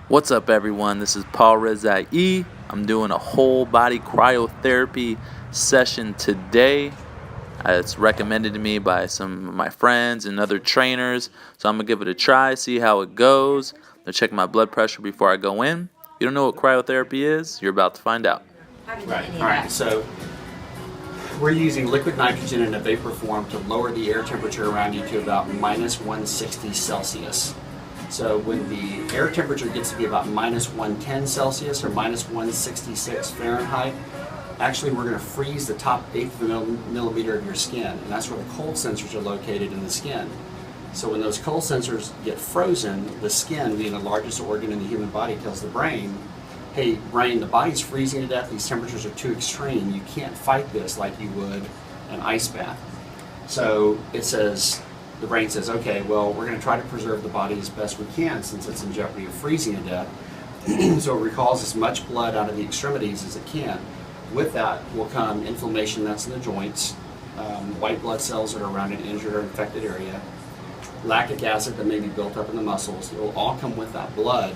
What's up, everyone? This is Paul Rezai. I'm doing a whole body cryotherapy session today. It's recommended to me by some of my friends and other trainers, so I'm gonna give it a try, see how it goes. I'm gonna check my blood pressure before I go in. If you don't know what cryotherapy is, you're about to find out. Right. All right. So we're using liquid nitrogen in a vapor form to lower the air temperature around you to about minus 160 Celsius. So when the air temperature gets to be about minus 110 Celsius or minus 166 Fahrenheit, actually we're going to freeze the top eighth of a millimeter of your skin, and that's where the cold sensors are located in the skin. So when those cold sensors get frozen, the skin, being the largest organ in the human body, tells the brain, hey brain, the body's freezing to death, these temperatures are too extreme, you can't fight this like you would an ice bath. So the brain says, okay, well, we're going to try to preserve the body as best we can since it's in jeopardy of freezing to death. So it recalls as much blood out of the extremities as it can. With that will come inflammation that's in the joints, white blood cells that are around an injured or infected area, lactic acid that may be built up in the muscles. It will all come with that blood,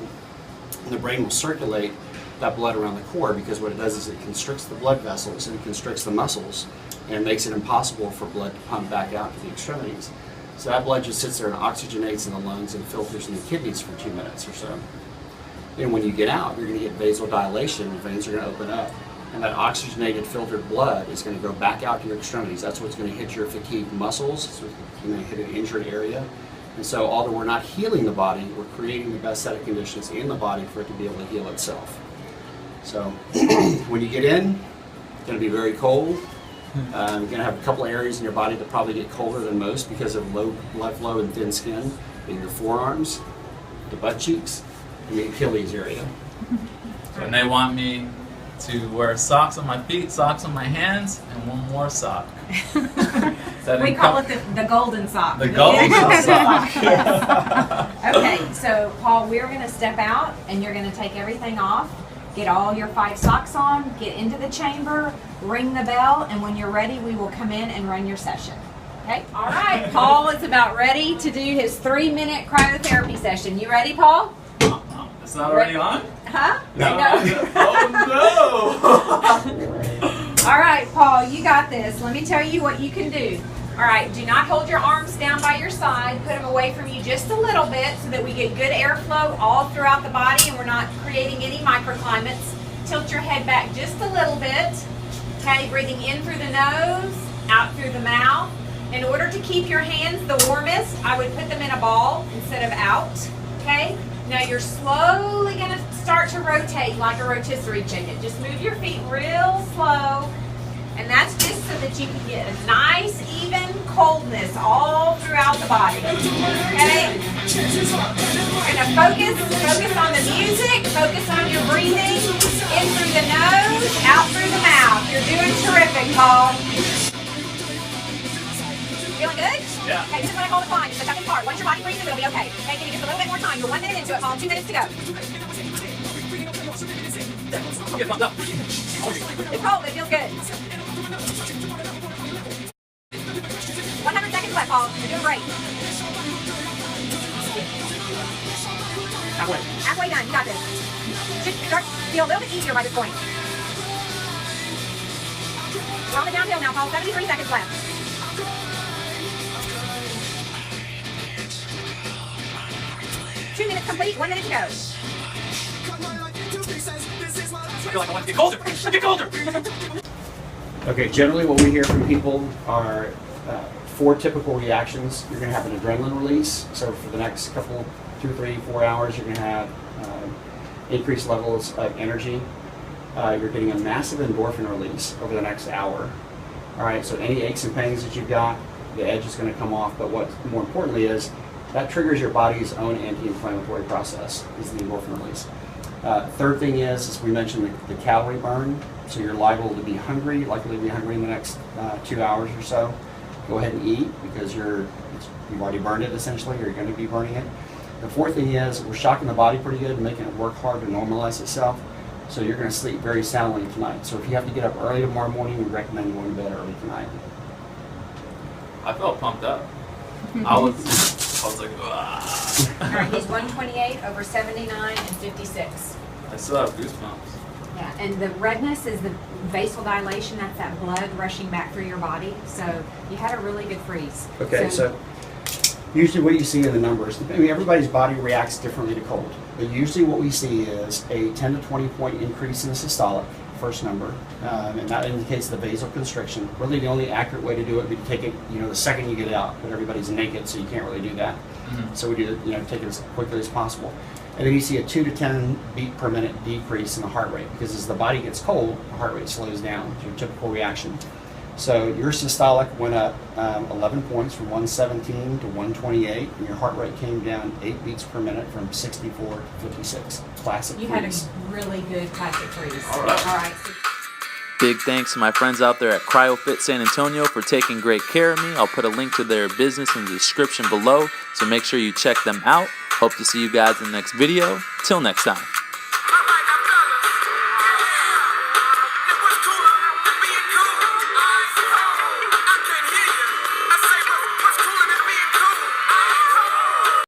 and the brain will circulate that blood around the core, because what it does is it constricts the blood vessels and it constricts the muscles and makes it impossible for blood to pump back out to the extremities. So that blood just sits there and oxygenates in the lungs and filters in the kidneys for 2 minutes or so. And when you get out, you're going to get vasodilation, the veins are going to open up, and that oxygenated filtered blood is going to go back out to your extremities. That's what's going to hit your fatigued muscles, it's going to hit an injured area. And so although we're not healing the body, we're creating the best set of conditions in the body for it to be able to heal itself. So when you get in, it's going to be very cold. You're going to have a couple of areas in your body that probably get colder than most because of low blood flow and thin skin, in your forearms, the butt cheeks, and the Achilles area. And they want me to wear socks on my feet, socks on my hands, and one more sock. We call it the golden sock. The golden sock. Okay, so Paul, we're going to step out and you're going to take everything off. Get all your 5 socks on, get into the chamber, ring the bell, and when you're ready, we will come in and run your session. Okay? All right, Paul is about ready to do his 3-minute cryotherapy session. You ready, Paul? It's not already on? Huh? No. Oh, no! All right, Paul, you got this. Let me tell you what you can do. All right, do not hold your arms down by your side. Put them away from you just a little bit so that we get good airflow all throughout the body and we're not creating any microclimates. Tilt your head back just a little bit. Okay, breathing in through the nose, out through the mouth. In order to keep your hands the warmest, I would put them in a ball instead of out. Okay, now you're slowly going to start to rotate like a rotisserie chicken. Just move your feet real slow. And that's just so that you can get a nice, even coldness all throughout the body. Okay? We're going to focus on the music, focus on your breathing, in through the nose, out through the mouth. You're doing terrific, Paul. Feeling good? Yeah. Okay, this is what I call the climb. It's the second part. Once your body breathes, it'll be okay. Okay, give me just a little bit more time. You're 1 minute into it, Paul. 2 minutes to go. Get pumped up. It's cold, but it feels good. 100 seconds left, Paul. You're doing great. Halfway done. You got this. Should start to feel a little bit easier by this point. We're on the downhill now, Paul. 73 seconds left. 2 minutes complete. 1 minute to go. I feel like I want to get colder. Get colder. Okay, generally what we hear from people are 4 typical reactions. You're going to have an adrenaline release. So for the next couple, 2, 3, 4 hours, you're going to have increased levels of energy. You're getting a massive endorphin release over the next hour. All right, so any aches and pains that you've got, the edge is going to come off. But what more importantly is that triggers your body's own anti-inflammatory process, is the endorphin release. Third thing is we mentioned the calorie burn. So you're liable to be hungry, likely to be hungry in the next 2 hours or so. Go ahead and eat because you've already burned it essentially, or you're going to be burning it. The fourth thing is we're shocking the body pretty good and making it work hard to normalize itself. So you're going to sleep very soundly tonight. So if you have to get up early tomorrow morning, we recommend going to bed early tonight. I felt pumped up. I was I was like, ah. All right, he's 128 over 79 and 56. I still have goosebumps. Yeah, and the redness is the vasodilation. That's that blood rushing back through your body. So you had a really good freeze. Okay, so usually what you see in the numbers, I mean, everybody's body reacts differently to cold. But usually what we see is a 10 to 20 point increase in the systolic, first number, and that indicates the vasoconstriction. Really the only accurate way to do it would be to take it, the second you get it out, but everybody's naked, so you can't really do that. So we do, take it as quickly as possible. And then you see a 2 to 10 beat per minute decrease in the heart rate, because as the body gets cold, the heart rate slows down. It's your typical reaction. So your systolic went up 11 points from 117 to 128, and your heart rate came down 8 beats per minute from 64 to 56. Classic You freeze. had a really good classic freeze. All right. All right. Big thanks to my friends out there at CryoFit San Antonio for taking great care of me. I'll put a link to their business in the description below, so make sure you check them out. Hope to see you guys in the next video. Till next time.